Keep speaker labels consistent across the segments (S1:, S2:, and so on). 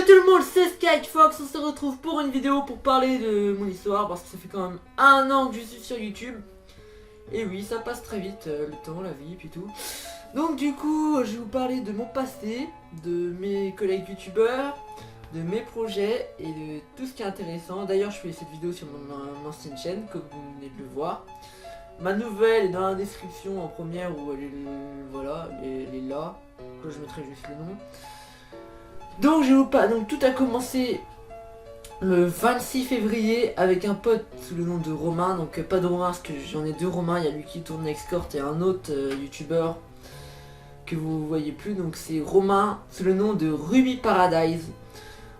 S1: Yo tout le monde, c'est Skyfox, on se retrouve pour une vidéo pour parler de mon histoire parce que ça fait quand même 1 an que je suis sur YouTube. Et oui, ça passe très vite, le temps, la vie, puis tout. Donc du coup, je vais vous parler de mon passé, de mes collègues youtubeurs, de mes projets et de tout ce qui est intéressant. D'ailleurs, je fais cette vidéo sur mon ancienne chaîne, comme vous venez de le voir. Ma nouvelle est dans la description en première où elle est, voilà, elle est là. Là, je mettrai juste le nom. Donc, donc tout a commencé le 26 février avec un pote sous le nom de Romain. Donc pas de Romain parce que j'en ai deux Romains. Il y a lui qui tourne Escort et un autre youtubeur que vous voyez plus. Donc c'est Romain sous le nom de Ruby Paradise.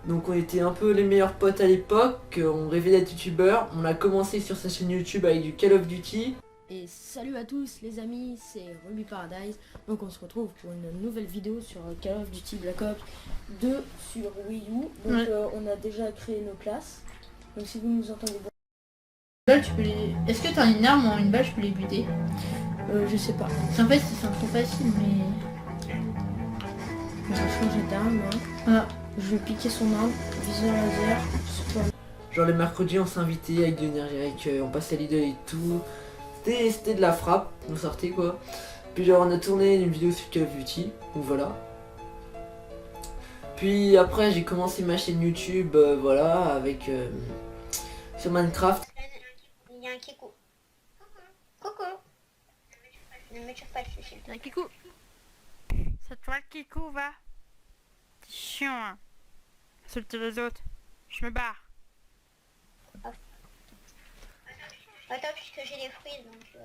S1: Donc on était un peu les meilleurs potes à l'époque. On rêvait d'être youtubeur. On a commencé sur sa chaîne YouTube avec du Call of Duty.
S2: Et salut à tous les amis, c'est Ruby Paradise. Donc on se retrouve pour une nouvelle vidéo sur Call of Duty Black Ops 2 sur Wii U. Donc
S1: Ouais.
S2: on a déjà créé nos classes. Donc si vous nous entendez bien,
S3: Balles, tu peux les... Est-ce que t'as une arme ou une balle, je peux les buter?
S2: je sais pas.
S3: En fait, c'est trop facile, mais...
S2: On va changer d'arme. Hein.
S3: Voilà.
S2: Je vais piquer son arme, viseur laser. Super.
S1: Genre les mercredis on s'invitait avec de l'énergie, on passait à l'idée et tout. C'était de la frappe, on sortait quoi. Puis genre on a tourné une vidéo sur Call of Duty, donc voilà. Puis après j'ai commencé ma chaîne YouTube, voilà, avec sur Minecraft.
S4: Il y a un Kikou. Coucou. Ne me tire pas dessus, s'il te plaît.
S5: Kikou. C'est toi le Kikou, va. T'es chiant, hein. Insulter les autres. Je me barre.
S4: Attends, puisque j'ai les fruits, donc...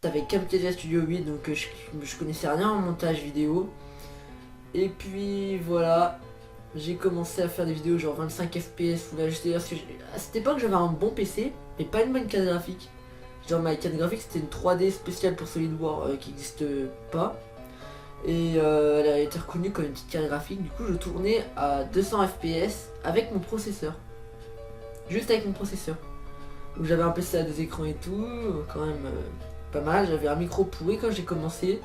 S1: Avec Camtasia Studio 8, donc je connaissais rien en montage vidéo. Et puis voilà, j'ai commencé à faire des vidéos genre 25 fps Full HD. Parce que à cette époque j'avais un bon PC, mais pas une bonne carte graphique. Genre ma carte graphique c'était une 3D spéciale pour Solid War qui n'existe pas. Et elle a été reconnue comme une petite carte graphique. Du coup je tournais à 200 fps avec mon processeur. Juste avec mon processeur. Donc j'avais un PC à 2 écrans et tout, quand même pas mal. J'avais un micro pourri quand j'ai commencé.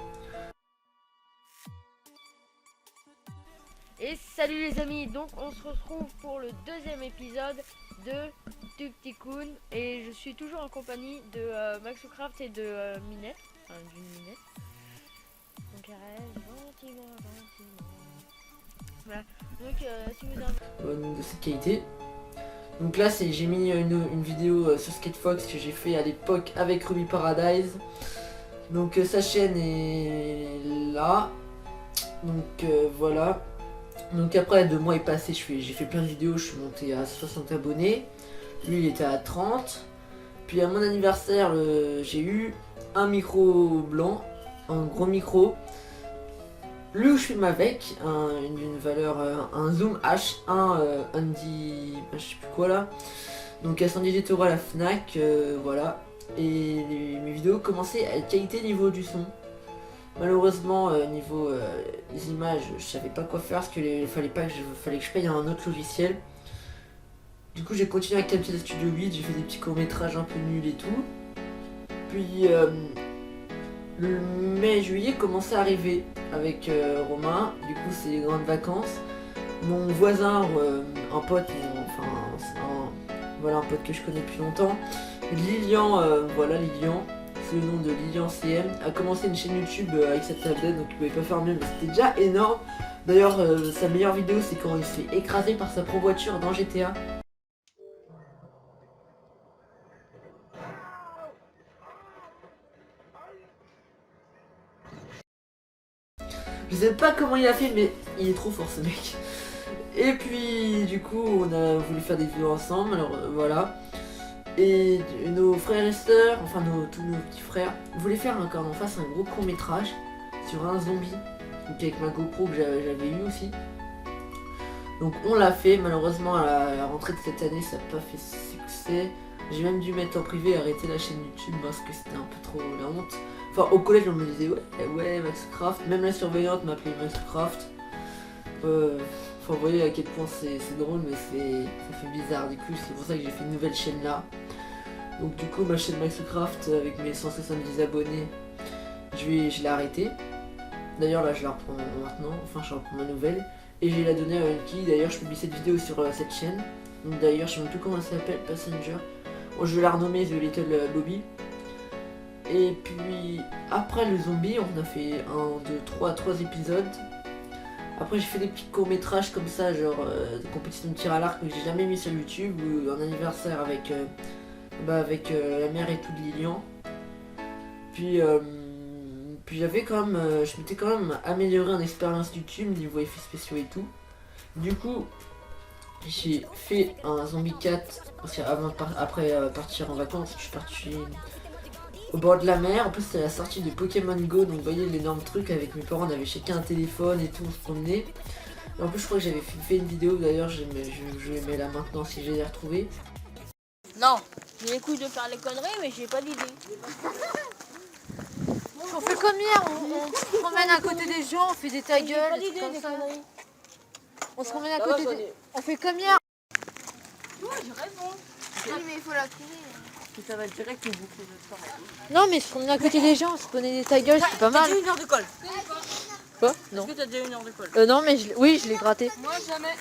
S6: Et salut les amis, donc on se retrouve pour le deuxième épisode de Tuktikun et je suis toujours en compagnie de Maxocraft et de Minette, enfin d'une Minette. Donc arrête, gentiment. Voilà, donc si vous avez...
S1: De cette qualité. Donc là j'ai mis une vidéo sur Skatefox que j'ai fait à l'époque avec Ruby Paradise. Donc sa chaîne est là. Donc voilà. Donc après 2 mois est passé, j'ai fait plein de vidéos, je suis monté à 60 abonnés. Lui il était à 30. Puis à mon anniversaire j'ai eu un micro blanc, un gros micro. Lui où je filme avec, d'une valeur, un Zoom H1 Andy, je sais plus quoi là. Donc à 118 € à la Fnac, voilà. Et mes vidéos commençaient à qualité niveau du son. Malheureusement niveau des images, je savais pas quoi faire parce qu'il fallait que je paye un autre logiciel. Du coup j'ai continué avec Camtasia Studio 8, j'ai fait des petits courts métrages un peu nuls et tout. Puis le mai-juillet commençait à arriver avec Romain, du coup c'est les grandes vacances. Mon voisin, un pote, voilà un pote que je connais depuis longtemps, Lilian, voilà Lilian, sous le nom de Lilian CM, a commencé une chaîne YouTube avec cette tablette, donc il pouvait pas faire mieux, mais c'était déjà énorme. D'ailleurs sa meilleure vidéo c'est quand il se fait écraser par sa propre voiture dans GTA. Je sais pas comment il a fait, mais il est trop fort ce mec. Et puis du coup on a voulu faire des vidéos ensemble, alors voilà. Et nos frères et sœurs, enfin tous nos petits frères, voulaient faire encore en face un gros court métrage sur un zombie. Donc avec ma GoPro que j'avais eu aussi. Donc on l'a fait, malheureusement à la rentrée de cette année ça n'a pas fait succès. J'ai même dû mettre en privé et arrêter la chaîne YouTube parce que c'était un peu trop la honte. Enfin au collège on me disait ouais Maxocraft, même la surveillante m'appelait Maxocraft. Enfin vous voyez à quel point c'est drôle, mais ça fait bizarre. Du coup c'est pour ça que j'ai fait une nouvelle chaîne là. Donc du coup ma chaîne Maxocraft avec mes 170 abonnés, je l'ai arrêtée. D'ailleurs là je la reprends maintenant, enfin je reprends ma nouvelle. Et je vais la donner à Unky. D'ailleurs je publie cette vidéo sur cette chaîne. Donc d'ailleurs je sais même plus comment elle s'appelle, Passenger. Bon, je vais la renommer The Little Lobby. Et puis après le zombie, on a fait 3 épisodes. Après j'ai fait des petits courts métrages comme ça, genre des compétitions de tir à l'arc que j'ai jamais mis sur YouTube, ou un anniversaire avec, la mère et tout de Lilian. Puis j'avais quand même, je m'étais quand même amélioré en expérience YouTube niveau effets spéciaux et tout. Du coup j'ai fait un zombie 4 après partir en vacances. Je suis parti au bord de la mer. En plus c'est la sortie de Pokémon Go, donc vous voyez l'énorme truc. Avec mes parents on avait chacun un téléphone et tout, on se promenait. Et en plus je crois que j'avais fait une vidéo d'ailleurs, je vais mettre là maintenant si j'ai les retrouver.
S6: Non, j'ai les couilles de faire les conneries, mais j'ai pas d'idée.
S3: On fait comme hier, on se promène à côté des gens, on fait des ta gueule, des trucs comme ça. On se promène à côté des... On fait comme hier.
S6: Oui, mais il faut la trouver.
S3: Ça va direct nous boucler de temps. Non, mais se promener à côté des gens, se promèner des ta gueule, c'est pas mal.
S7: T'as déjà 1 heure de colle?
S3: Quoi? Non.
S7: Est-ce que t'as déjà 1 heure de colle?
S3: Non, mais oui, je l'ai gratté.
S7: Moi jamais.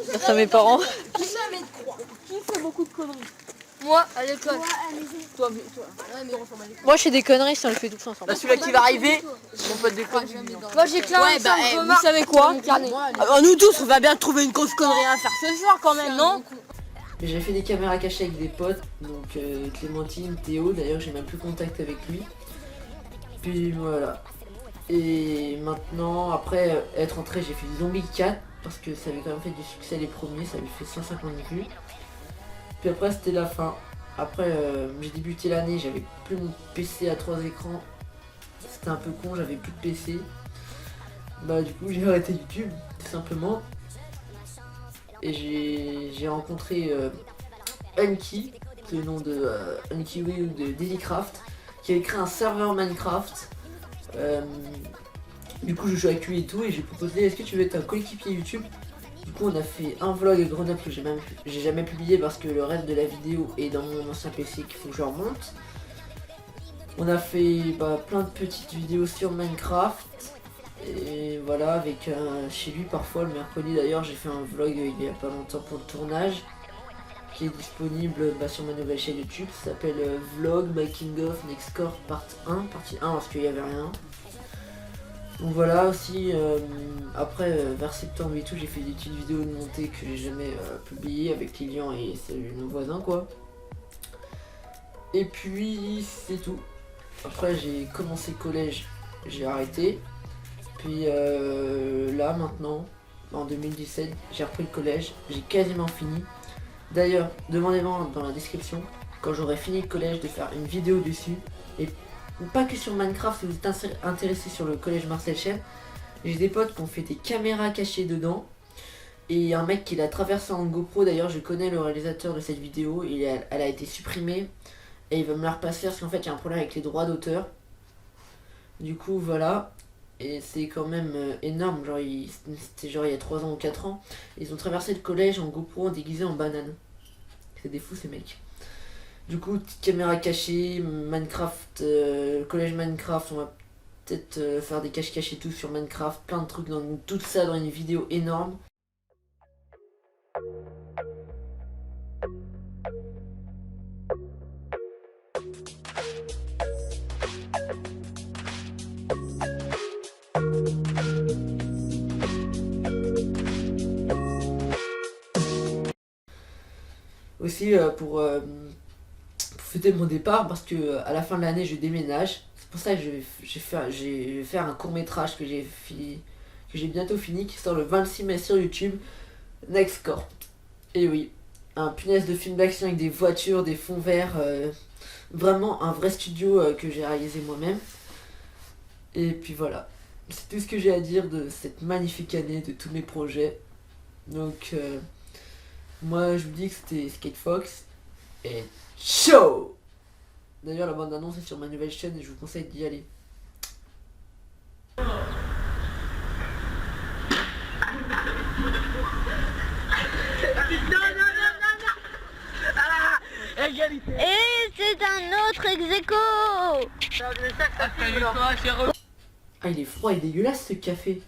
S3: Grâce à mes parents.
S7: Jamais de croire. Qui fait beaucoup de conneries?
S3: Moi, à l'école.
S7: Toi.
S3: Moi, je fais des conneries si on le fait tous ensemble.
S7: Bah celui-là qui va arriver, mon pote déconne.
S3: Moi, j'ai clairement
S7: Vous savez quoi? Nous tous, on va bien trouver une grosse connerie à faire ce soir quand même, non?
S1: J'ai fait des caméras cachées avec des potes, donc Clémentine, Théo, d'ailleurs j'ai même plus contact avec lui. Puis voilà. Et maintenant, après être rentré, j'ai fait Zombie 4, parce que ça avait quand même fait du succès les premiers, ça avait fait 150 vues. Puis après c'était la fin. Après j'ai débuté l'année, j'avais plus mon PC à 3 écrans. C'était un peu con, j'avais plus de PC. Bah du coup j'ai arrêté YouTube, tout simplement. Et j'ai rencontré Unky, c'est le nom de Unky ou de Dailycraft, qui avait créé un serveur Minecraft. Du coup je joue avec lui et tout, et j'ai proposé est-ce que tu veux être un coéquipier YouTube. Du coup on a fait un vlog à Grenoble que j'ai jamais publié parce que le reste de la vidéo est dans mon ancien PC qu'il faut que je remonte. On a fait plein de petites vidéos sur Minecraft. Et voilà, avec chez lui parfois le mercredi. D'ailleurs j'ai fait un vlog il y a pas longtemps pour le tournage, qui est disponible sur ma nouvelle chaîne YouTube. Ça s'appelle Vlog Making of Nextcore partie 1 parce qu'il n'y avait rien. Donc voilà aussi, après vers septembre et tout, j'ai fait des petites vidéos de montée que j'ai jamais publiées avec Lilian et nos voisins quoi. Et puis c'est tout. Après j'ai commencé le collège, j'ai arrêté. Puis là maintenant, en 2017, j'ai repris le collège, j'ai quasiment fini. D'ailleurs, demandez-moi dans la description, quand j'aurai fini le collège, de faire une vidéo dessus. Et pas que sur Minecraft, si vous êtes intéressé sur le collège Marcel Chen. J'ai des potes qui ont fait des caméras cachées dedans. Et un mec qui l'a traversé en GoPro, d'ailleurs je connais le réalisateur de cette vidéo, elle a été supprimée. Et il va me la repasser parce qu'en fait il y a un problème avec les droits d'auteur. Du coup voilà. Et c'est quand même énorme, genre c'était genre il y a 3 ans ou 4 ans. Ils ont traversé le collège en GoPro déguisé en banane. C'est des fous ces mecs. Du coup, petite caméra cachée, Minecraft, collège Minecraft, on va peut-être faire des cache-cache et tout sur Minecraft, plein de trucs, tout ça dans une vidéo énorme. Aussi pour fêter mon départ, parce que à la fin de l'année je déménage. C'est pour ça que je vais faire un court métrage que j'ai bientôt fini, qui sort le 26 mai sur YouTube, Next Corp. Et oui, un punaise de film d'action avec des voitures, des fonds verts, vraiment un vrai studio que j'ai réalisé moi-même. Et puis voilà, c'est tout ce que j'ai à dire de cette magnifique année, de tous mes projets. Donc moi je vous dis que c'était SkateFox et ciao. D'ailleurs la bande annonce est sur ma nouvelle chaîne et je vous conseille d'y aller.
S4: Et c'est un autre ex-aequo.
S1: Ah, il est froid et dégueulasse ce café.